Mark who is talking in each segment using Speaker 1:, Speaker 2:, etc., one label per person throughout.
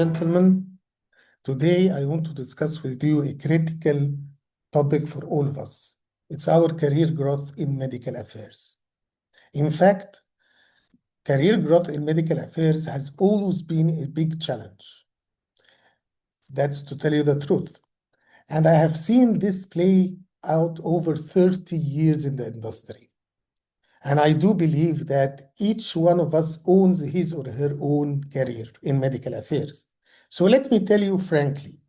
Speaker 1: gentlemen. Today, I want to discuss with you a critical topic for all of us. It's our career growth in medical affairs. In fact, career growth in medical affairs has always been a big challenge. That's to tell you the truth. And I have seen this play out over 30 years in the industry. And I do believe that each one of us owns his or her own career in medical affairs. So let me tell you frankly,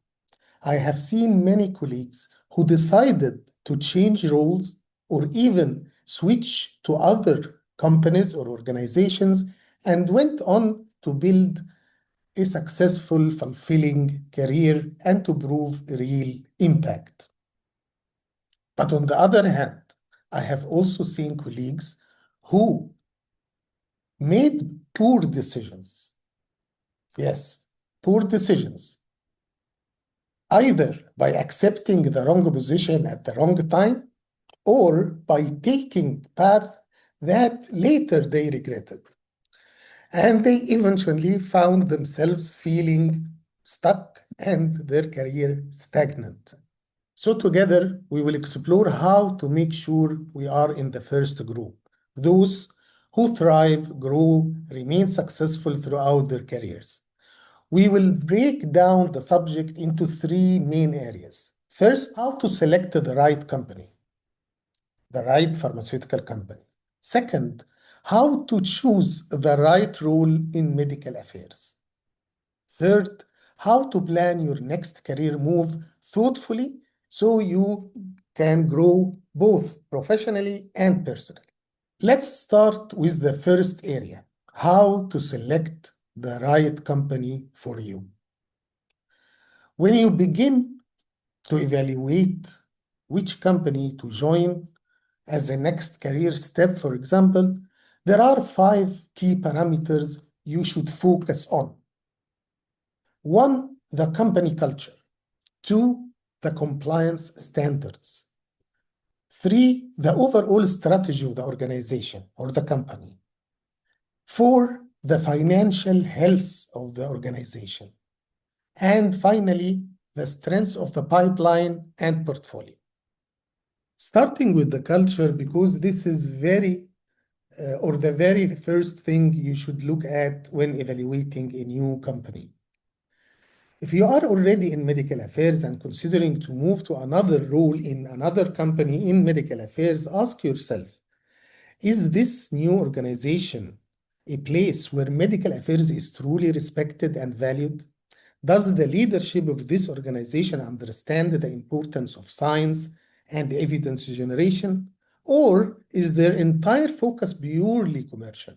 Speaker 1: I have seen many colleagues who decided to change roles or even switch to other companies or organizations and went on to build a successful, fulfilling career and to prove real impact. But on the other hand, I have also seen colleagues who made poor decisions. Yes, poor decisions. Either by accepting the wrong position at the wrong time or by taking path that later they regretted. And they eventually found themselves feeling stuck and their career stagnant. So together, we will explore how to make sure we are in the first group, those who thrive, grow, remain successful throughout their careers. We will break down the subject into three main areas. First, how to select the right company, the right pharmaceutical company. Second, how to choose the right role in medical affairs. Third, how to plan your next career move thoughtfully so you can grow both professionally and personally. Let's start with the first area, how to select the right company for you. When you begin to evaluate which company to join as a next career step, for example, there are 5 key parameters you should focus on. 1, the company culture. 2, the compliance standards. 3, the overall strategy of the organization or the company. 4, the financial health of the organization. And finally, the strengths of the pipeline and portfolio. Starting with the culture, because this is the very first thing you should look at when evaluating a new company. If you are already in medical affairs and considering to move to another role in another company in medical affairs, ask yourself, is this new organization a place where medical affairs is truly respected and valued? Does the leadership of this organization understand the importance of science and evidence generation? Or is their entire focus purely commercial?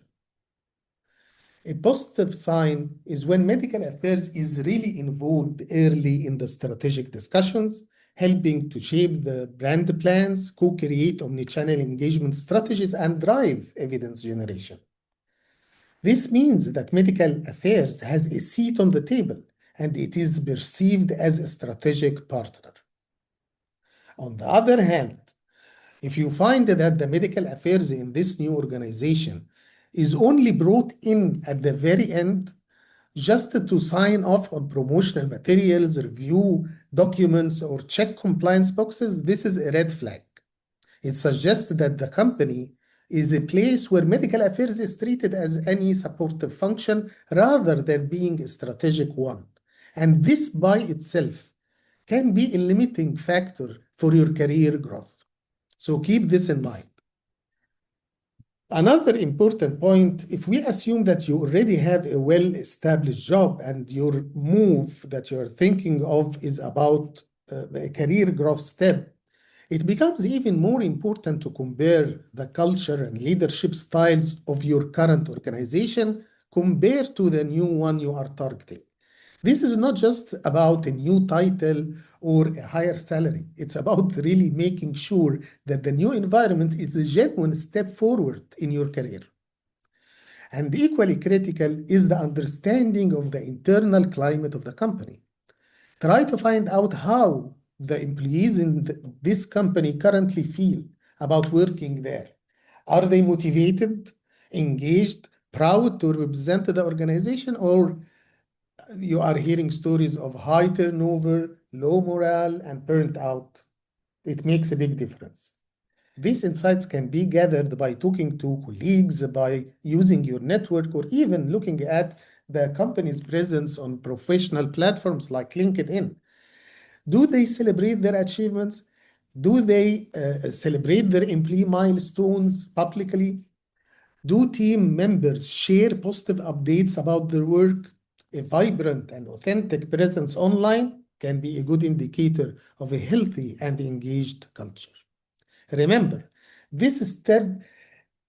Speaker 1: A positive sign is when medical affairs is really involved early in the strategic discussions, helping to shape the brand plans, co-create omnichannel engagement strategies, and drive evidence generation. This means that medical affairs has a seat on the table, and it is perceived as a strategic partner. On the other hand, if you find that the medical affairs in this new organization is only brought in at the very end, just to sign off on promotional materials, review documents, or check compliance boxes, this is a red flag. It suggests that the company is a place where medical affairs is treated as any supportive function rather than being a strategic one. And this by itself can be a limiting factor for your career growth. So keep this in mind. Another important point, if we assume that you already have a well-established job and your move that you're thinking of is about a career growth step, it becomes even more important to compare the culture and leadership styles of your current organization compared to the new one you are targeting. This is not just about a new title or a higher salary. It's about really making sure that the new environment is a genuine step forward in your career. And equally critical is the understanding of the internal climate of the company. Try to find out how the employees in this company currently feel about working there. Are they motivated, engaged, proud to represent the organization, or You are hearing stories of high turnover, low morale, and burnt out. It makes a big difference. These insights can be gathered by talking to colleagues, by using your network, or even looking at the company's presence on professional platforms like LinkedIn. Do they celebrate their achievements? Do they celebrate their employee milestones publicly? Do team members share positive updates about their work? A vibrant and authentic presence online can be a good indicator of a healthy and engaged culture. Remember, this step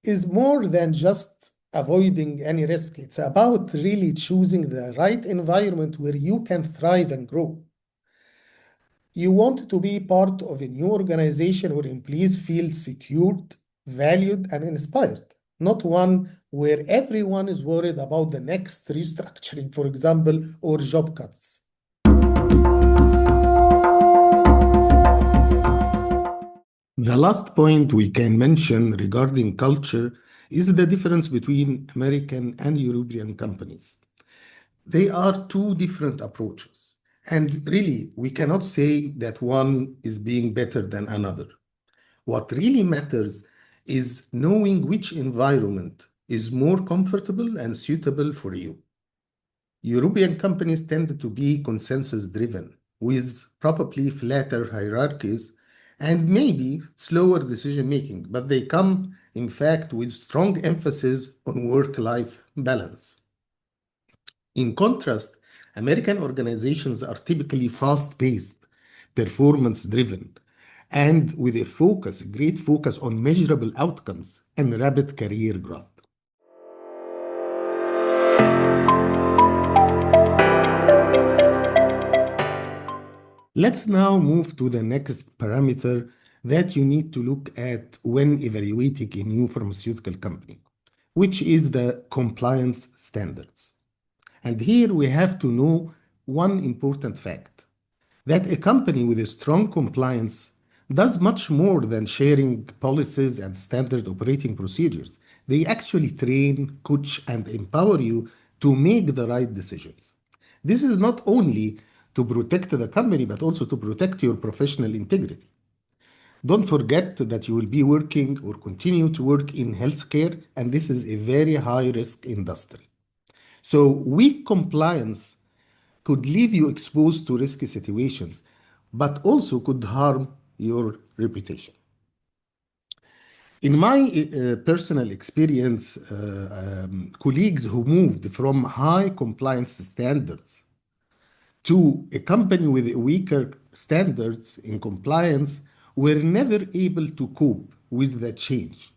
Speaker 1: is more than just avoiding any risk. It's about really choosing the right environment where you can thrive and grow. You want to be part of a new organization where employees feel secured, valued, and inspired, not one where everyone is worried about the next restructuring, for example, or job cuts. The last point we can mention regarding culture is the difference between American and European companies. They are two different approaches. And really, we cannot say that one is being better than another. What really matters is knowing which environment is more comfortable and suitable for you. European companies tend to be consensus driven, with probably flatter hierarchies and maybe slower decision making, but they come, in fact, with strong emphasis on work life balance. In contrast, American organizations are typically fast paced, performance driven, and with a great focus on measurable outcomes and rapid career growth. Let's now move to the next parameter that you need to look at when evaluating a new pharmaceutical company, which is the compliance standards. And here we have to know one important fact that a company with a strong compliance does much more than sharing policies and standard operating procedures. They actually train, coach, and empower you to make the right decisions. This is not only to protect the company, but also to protect your professional integrity. Don't forget that you will be working or continue to work in healthcare, and this is a very high risk industry. So, weak compliance could leave you exposed to risky situations, but also could harm your reputation. In my personal experience, colleagues who moved from high compliance standards to a company with weaker standards in compliance were never able to cope with the change.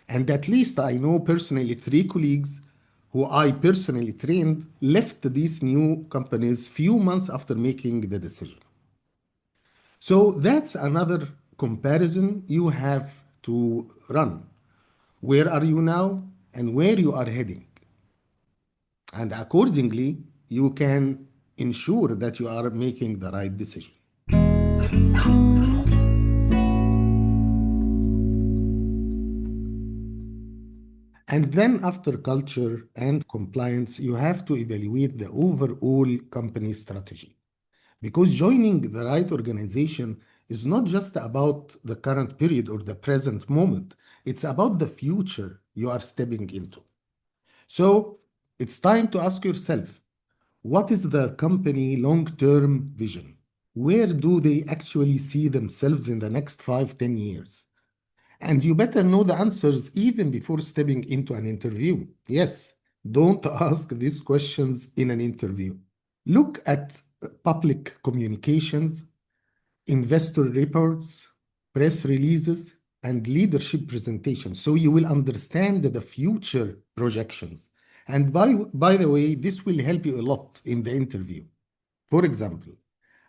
Speaker 1: And at least I know personally three colleagues who I personally trained left these new companies few months after making the decision. So that's another comparison you have to run. Where are you now and where you are heading? And accordingly, you can ensure that you are making the right decision. And then, after culture and compliance, you have to evaluate the overall company strategy. Because joining the right organization is not just about the current period or the present moment, it's about the future you are stepping into. So, it's time to ask yourself, what is the company long term vision? Where do they actually see themselves in the next 5, 10 years? And you better know the answers even before stepping into an interview. Yes, don't ask these questions in an interview. Look at public communications, investor reports, press releases, and leadership presentations so you will understand the future projections. And by the way, this will help you a lot in the interview. For example,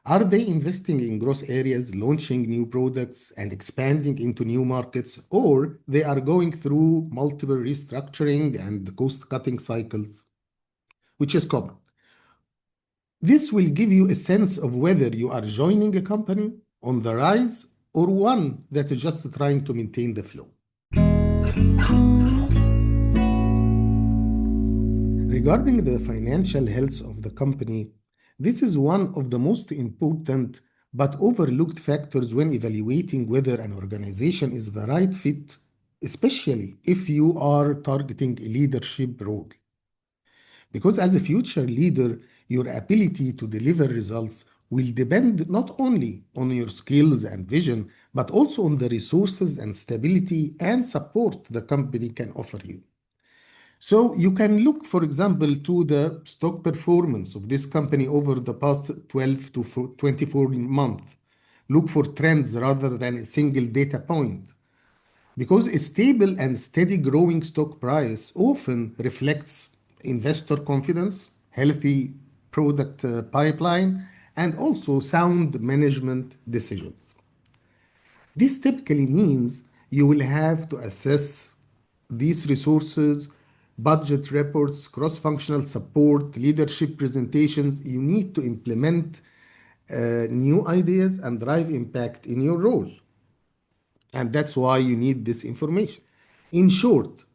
Speaker 1: are they investing in growth areas, launching new products, and expanding into new markets, or they are going through multiple restructuring and cost-cutting cycles, which is common? This will give you a sense of whether you are joining a company on the rise or one that is just trying to maintain the flow. Regarding the financial health of the company, this is one of the most important but overlooked factors when evaluating whether an organization is the right fit, especially if you are targeting a leadership role. Because as a future leader, your ability to deliver results will depend not only on your skills and vision, but also on the resources and stability and support the company can offer you. So you can look, for example, to the stock performance of this company over the past 12 to 24 months. Look for trends rather than a single data point. Because a stable and steady growing stock price often reflects investor confidence, healthy product pipeline, and also sound management decisions. This typically means you will have to assess these resources, budget reports, cross functional support, leadership presentations. You need to implement new ideas and drive impact in your role. And that's why you need this information. In short,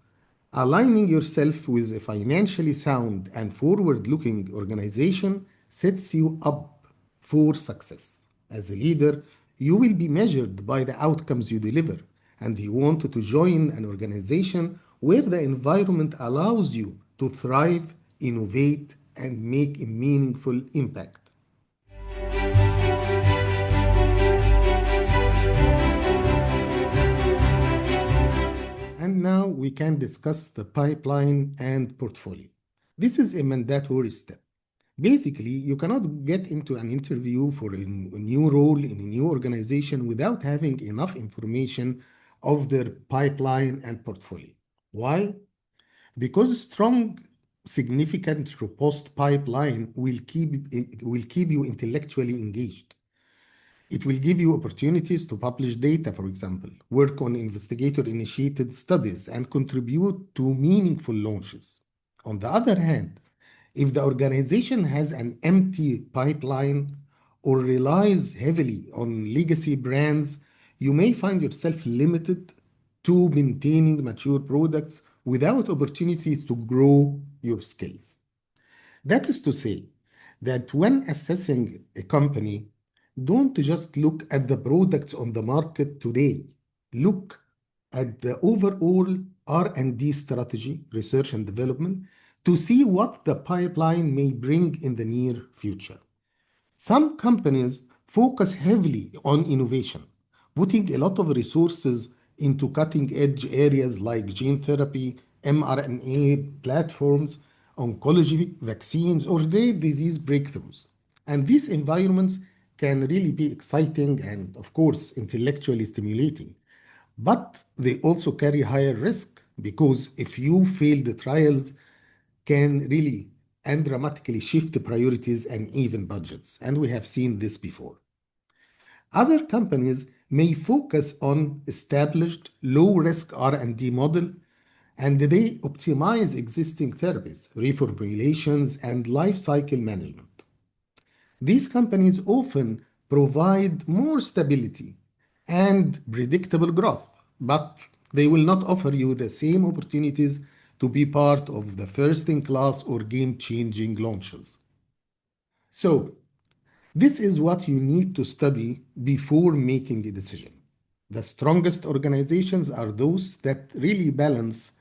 Speaker 1: aligning yourself with a financially sound and forward looking organization sets you up for success. As a leader, you will be measured by the outcomes you deliver, and you want to join an organization where the environment allows you to thrive, innovate, and make a meaningful impact. And now we can discuss the pipeline and portfolio. This is a mandatory step. Basically, you cannot get into an interview for a new role in a new organization without having enough information of their pipeline and portfolio. Why? Because strong, significant, robust pipeline will keep you intellectually engaged. It will give you opportunities to publish data, for example, work on investigator initiated studies, and contribute to meaningful launches. On the other hand, if the organization has an empty pipeline or relies heavily on legacy brands, you may find yourself limited to maintaining mature products without opportunities to grow your skills. That is to say, that when assessing a company, don't just look at the products on the market today. Look at the overall R&D strategy, research and development, to see what the pipeline may bring in the near future. Some companies focus heavily on innovation, putting a lot of resources into cutting edge areas like gene therapy, mRNA platforms, oncology, vaccines, or rare disease breakthroughs. And these environments can really be exciting and, of course, intellectually stimulating. But they also carry higher risk because if you fail the trials, can really and dramatically shift priorities and even budgets. And we have seen this before. Other companies may focus on established low-risk R&D model and they optimize existing therapies, reformulations, and life cycle management. These companies often provide more stability and predictable growth, but they will not offer you the same opportunities to be part of the first in class or game changing launches. So, this is what you need to study before making a decision. The strongest organizations are those that really balance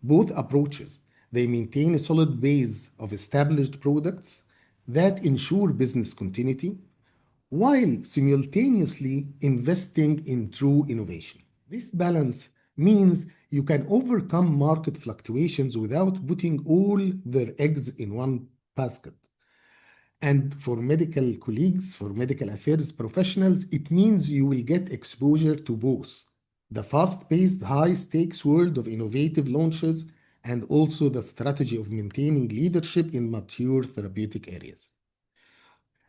Speaker 1: both approaches. They maintain a solid base of established products that ensure business continuity while simultaneously investing in true innovation. This balance means you can overcome market fluctuations without putting all their eggs in one basket. And for medical colleagues, for medical affairs professionals, it means you will get exposure to both the fast paced, high stakes world of innovative launches and also the strategy of maintaining leadership in mature therapeutic areas.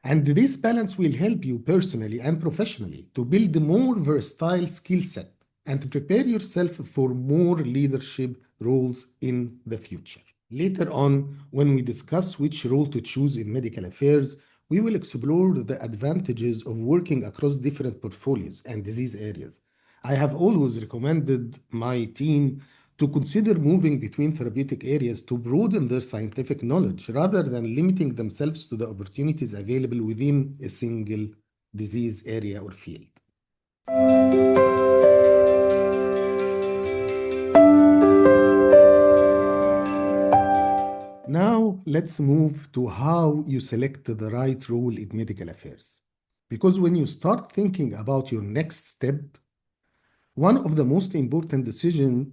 Speaker 1: And this balance will help you personally and professionally to build a more versatile skill set and to prepare yourself for more leadership roles in the future. Later on, when we discuss which role to choose in medical affairs, we will explore the advantages of working across different portfolios and disease areas. I have always recommended my team to consider moving between therapeutic areas to broaden their scientific knowledge rather than limiting themselves to the opportunities available within a single disease area or field. Now, let's move to how you select the right role in medical affairs. Because when you start thinking about your next step, one of the most important decisions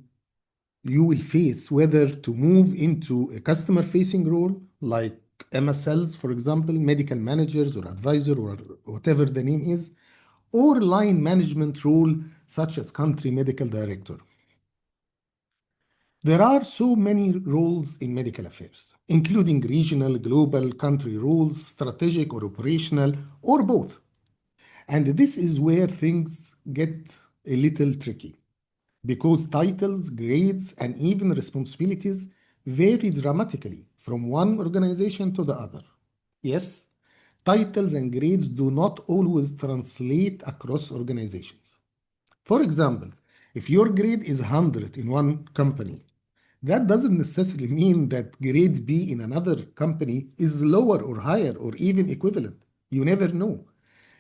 Speaker 1: you will face whether to move into a customer facing role like MSLs, for example, medical managers or advisor or whatever the name is, or line management role such as country medical director. There are so many roles in medical affairs, including regional, global, country roles, strategic or operational, or both. And this is where things get a little tricky because titles, grades, and even responsibilities vary dramatically from one organization to the other. Yes, titles and grades do not always translate across organizations. For example, if your grade is 100 in one company, that doesn't necessarily mean that grade B in another company is lower or higher or even equivalent. You never know.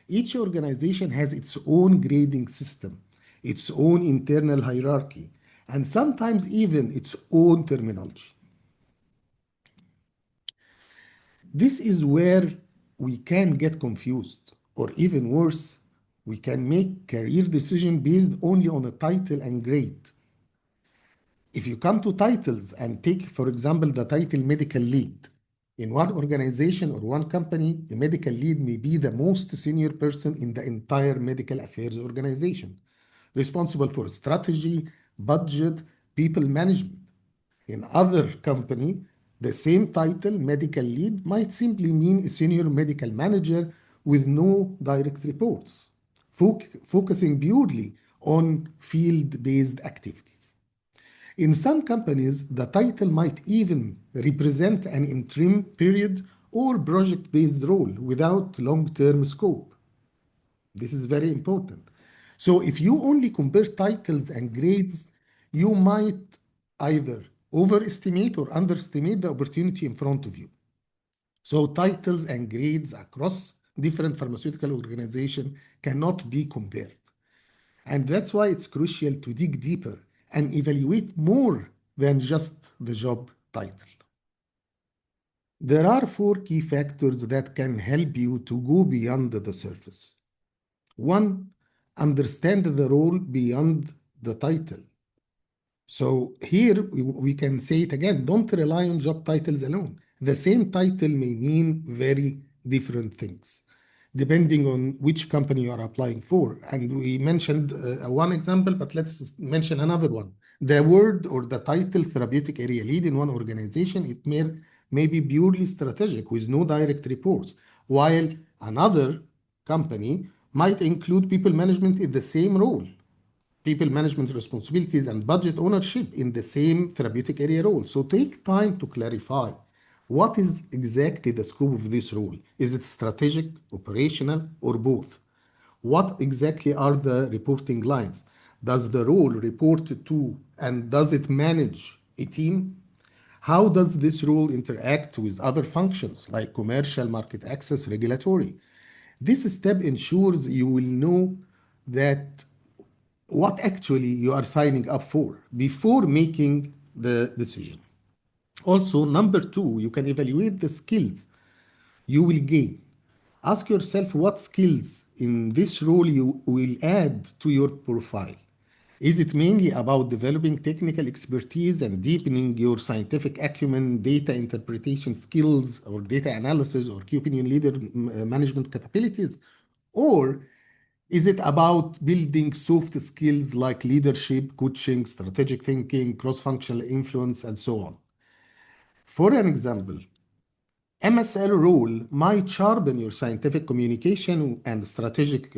Speaker 1: Each organization has its own grading system, its own internal hierarchy, and sometimes even its own terminology. This is where we can get confused, or even worse, we can make career decision based only on a title and grade. If you come to titles and take, for example, the title medical lead, in one organization or one company, a medical lead may be the most senior person in the entire medical affairs organization, responsible for strategy, budget, people management. In other company, the same title, medical lead, might simply mean a senior medical manager with no direct reports, focusing purely on field-based activities. In some companies, the title might even represent an interim period or project-based role without long-term scope. This is very important. So if you only compare titles and grades, you might either overestimate or underestimate the opportunity in front of you. So titles and grades across different pharmaceutical organizations cannot be compared. And that's why it's crucial to dig deeper and evaluate more than just the job title. There are four key factors that can help you to go beyond the surface. One, understand the role beyond the title. So here we can say it again, don't rely on job titles alone. The same title may mean very different things depending on which company you are applying for. And we mentioned one example, but let's mention another one. The word or the title therapeutic area lead in one organization, it may be purely strategic with no direct reports, while another company might include people management in the same role, people management responsibilities and budget ownership in the same therapeutic area role. So take time to clarify what is exactly the scope of this role. Is it strategic, operational, or both? What exactly are the reporting lines? Does the role report to and does it manage a team? How does this role interact with other functions like commercial, market access, regulatory? This step ensures you will know that what actually you are signing up for before making the decision. Also, number two, you can evaluate the skills you will gain. Ask yourself what skills in this role you will add to your profile. Is it mainly about developing technical expertise and deepening your scientific acumen, data interpretation skills, or data analysis, or key opinion leader management capabilities? Or is it about building soft skills like leadership, coaching, strategic thinking, cross functional influence, and so on? For an example, MSL role might sharpen your scientific communication and strategic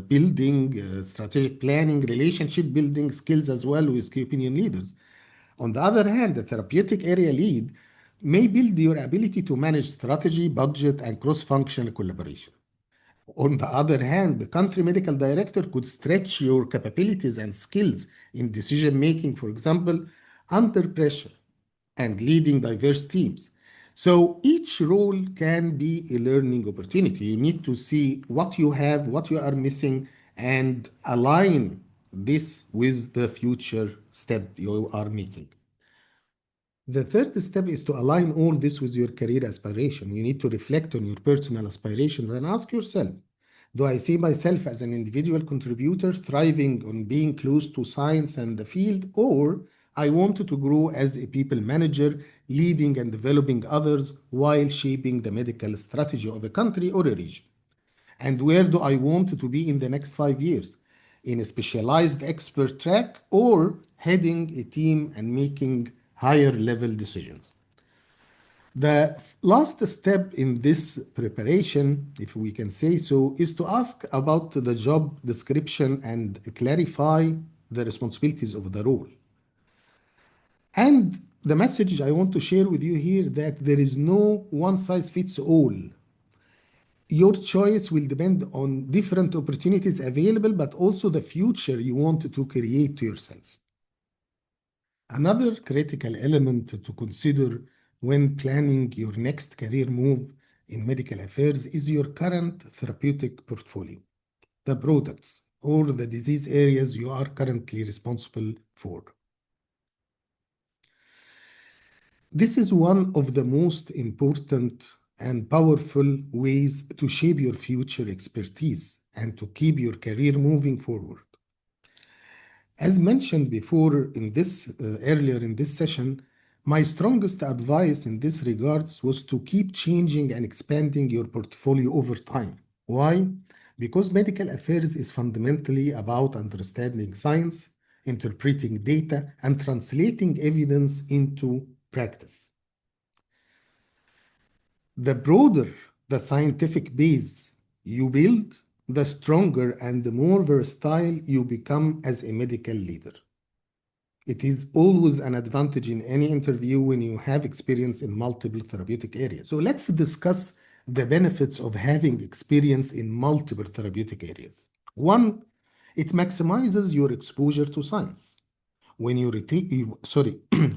Speaker 1: building, strategic planning, relationship building skills as well with key opinion leaders. On the other hand, the therapeutic area lead may build your ability to manage strategy, budget, and cross functional collaboration. On the other hand, the country medical director could stretch your capabilities and skills
Speaker 2: in decision making, for example, under pressure, and leading diverse teams. So each role can be a learning opportunity. You need to see what you have, what you are missing, and align this with the future step you are making. The third step is to align all this with your career aspiration. You need to reflect on your personal aspirations and ask yourself, do I see myself as an individual contributor thriving on being close to science and the field, or I wanted to grow as a people manager, leading and developing others while shaping the medical strategy of a country or a region? And where do I want to be in the next 5 years? In a specialized expert track or heading a team and making higher level decisions? The last step in this preparation, if we can say so, is to ask about the job description and clarify the responsibilities of the role. And the message I want to share with you here that there is no one size fits all. Your choice will depend on different opportunities available, but also the future you want to create to yourself. Another critical element to consider when planning your next career move in medical affairs is your current therapeutic portfolio, the products or the disease areas you are currently responsible for. This is one of the most important and powerful ways to shape your future expertise and to keep your career moving forward. As mentioned before in this earlier in this session, my strongest advice in this regards was to keep changing and expanding your portfolio over time. Why? Because medical affairs is fundamentally about understanding science, interpreting data, and translating evidence into practice. The broader the scientific base you build, the stronger and the more versatile you become as a medical leader. It is always an advantage in any interview when you have experience in multiple therapeutic areas. So let's discuss the benefits of having experience in multiple therapeutic areas. One, it maximizes your exposure to science. When you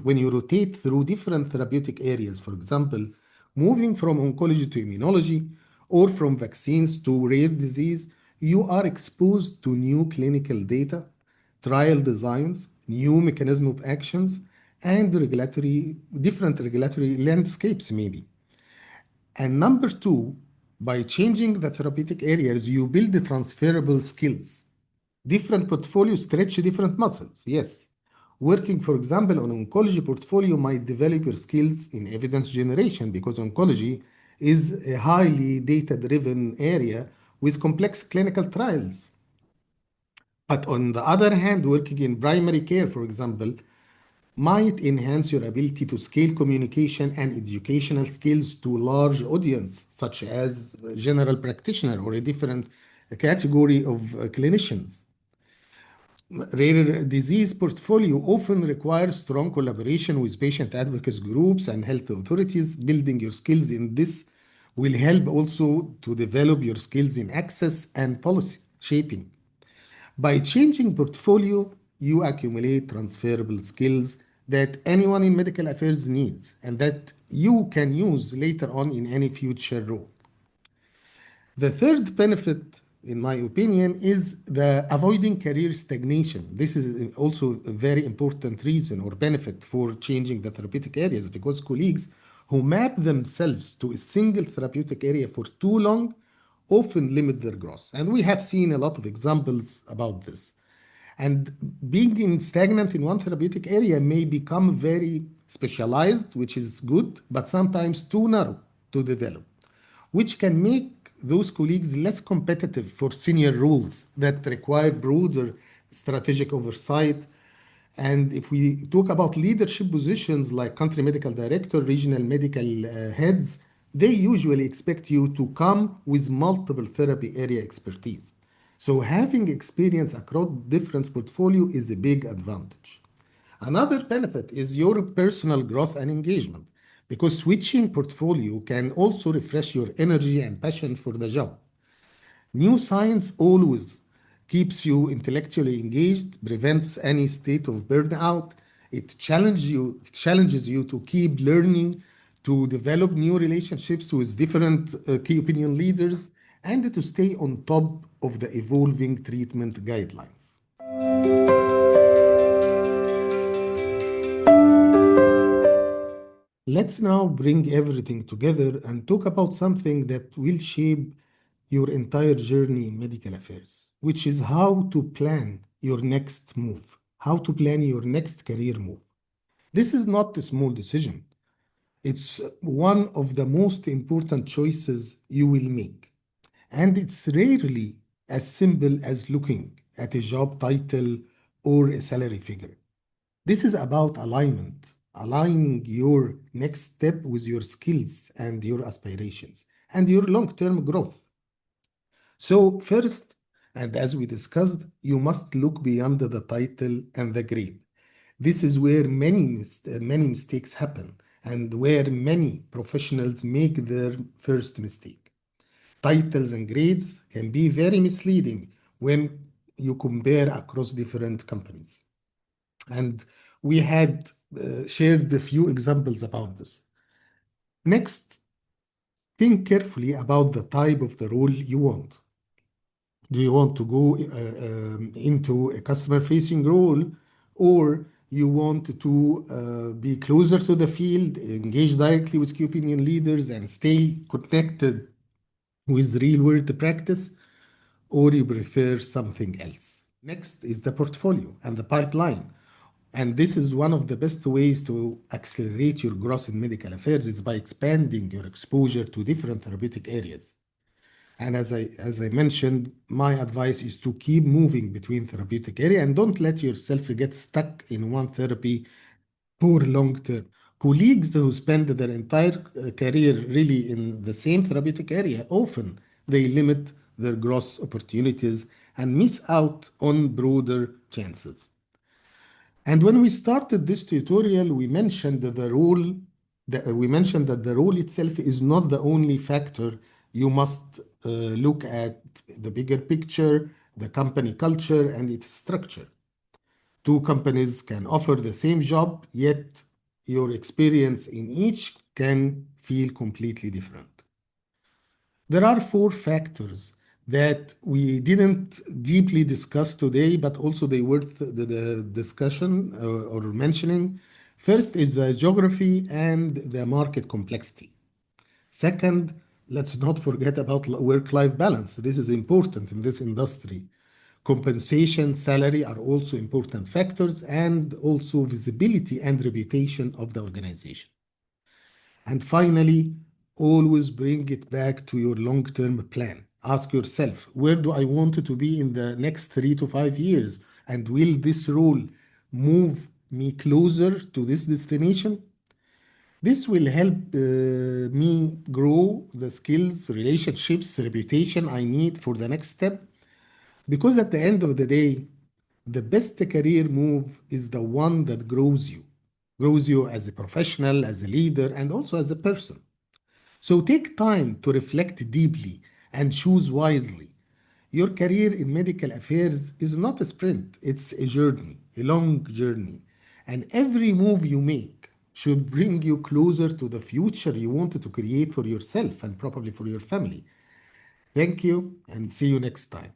Speaker 2: when you rotate through different therapeutic areas, for example, moving from oncology to immunology or from vaccines to rare disease, you are exposed to new clinical data, trial designs, new mechanism of actions, and different regulatory landscapes maybe. And number two, by changing the therapeutic areas, you build the transferable skills. Different portfolios stretch different muscles, yes. Working, for example, on oncology portfolio might develop your skills in evidence generation because oncology is a highly data-driven area with complex clinical trials. But on the other hand, working in primary care, for example, might enhance your ability to scale communication and educational skills to large audience, such as a general practitioner or a different category of clinicians. Rare disease portfolio often requires strong collaboration with patient advocacy groups and health authorities. Building your skills in this will help also to develop your skills in access and policy shaping. By changing portfolio, you accumulate transferable skills that anyone in medical affairs needs and that you can use later on in any future role. The third benefit, in my opinion, is the avoiding career stagnation. This is also a very important reason or benefit for changing the therapeutic areas because colleagues who map themselves to a single therapeutic area for too long often limit their growth. And we have seen a lot of examples about this. And being stagnant in one therapeutic area may become very specialized, which is good, but sometimes too narrow to develop, which can make those colleagues less competitive for senior roles that require broader strategic oversight. And if we talk about leadership positions like country medical director, regional medical heads, they usually expect you to come with multiple therapy area expertise. So having experience across different portfolio is a big advantage. Another benefit is your personal growth and engagement because switching portfolio can also refresh your energy and passion for the job. New science always keeps you intellectually engaged, prevents any state of burnout. It challenges you to keep learning, to develop new relationships with different key opinion leaders, and to stay on top of the evolving treatment guidelines. Let's now bring everything together and talk about something that will shape your entire journey in medical affairs, which is how to plan your next move, how to plan your next career move. This is not a small decision. It's one of the most important choices you will make. And it's rarely as simple as looking at a job title or a salary figure. This is about alignment, aligning your next step with your skills and your aspirations and your long term growth. So, first, and as we discussed, you must look beyond the title and the grade. This is where many mistakes happen and where many professionals make their first mistake. Titles and grades can be very misleading when you compare across different companies. And we had shared a few examples about this. Next, think carefully about the type of the role you want. Do you want to go into a customer facing role, or you want to be closer to the field, engage directly with key opinion leaders, and stay connected with real world practice, or you prefer something else? Next is the portfolio and the pipeline. And this is one of the best ways to accelerate your growth in medical affairs is by expanding your exposure to different therapeutic areas. And as I mentioned, my advice is to keep moving between therapeutic area and don't let yourself get stuck in one therapy for long term. Colleagues who spend their entire career really in the same therapeutic area often they limit their growth opportunities and miss out on broader chances. And when we started this tutorial, we mentioned that the role itself is not the only factor. You must look at the bigger picture, the company culture, and its structure. Two companies can offer the same job, yet your experience in each can feel completely different. There are four factors that we didn't deeply discuss today, but also they worth the discussion or mentioning. First is the geography and the market complexity. Second, let's not forget about work-life balance. This is important in this industry. Compensation, salary are also important factors, and also visibility and reputation of the organization. And finally, always bring it back to your long term plan. Ask yourself, where do I want to be in the next 3 to 5 years? And will this role move me closer to this destination? This will help me grow the skills, relationships, reputation I need for the next step. Because at the end of the day, the best career move is the one that grows you as a professional, as a leader, and also as a person. So take time to reflect deeply and choose wisely. Your career in medical affairs is not a sprint, it's a journey, a long journey. And every move you make should bring you closer to the future you wanted to create for yourself and probably for your family. Thank you and see you next time.